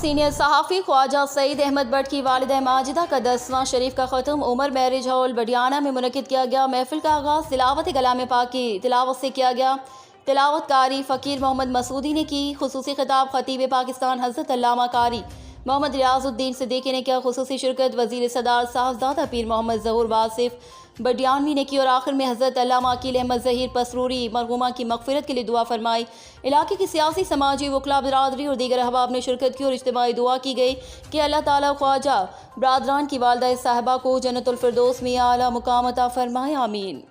Senior सहाफ़ी Khwaja Saeed Ahmad but की वालिदा माजिदा का 10वां शरीफ का ख़त्म उमर मैरिज हॉल बडियाना में मुनक़िद किया गया। महफिल का आगाज़ तिलावत कलाम पाक की तिलावत से किया गया। तिलावत कारी फ़कीर मोहम्मद मसूदी ने की। खुसूसी खिताब खतीब पाकिस्तान हज़रत अल्लामा कारी मोहम्मद रियाजुद्दीन सिद्दीकी ने किया। खुसूसी शिरकत वज़ीर सदार साहबजादा पीर मोहम्मद ज़हूर वासिफ बडियानवी ने की और आखिर में हज़रत अल्लामा अकील अहमद ज़हीर पसरूरी मरहूमा की मग़फ़िरत के लिए दुआ फरमाई। इलाके की सियासी समाजी वकला बरादरी और दीगर अहबाब ने शिरकत की और इज्तिमाई दुआ की गई कि अल्लाह ताला ख्वाजा बरादरान की वालिदा साहिबा को जन्नतुल फिरदौस में आला मुकाम अता फरमाए। आमीन।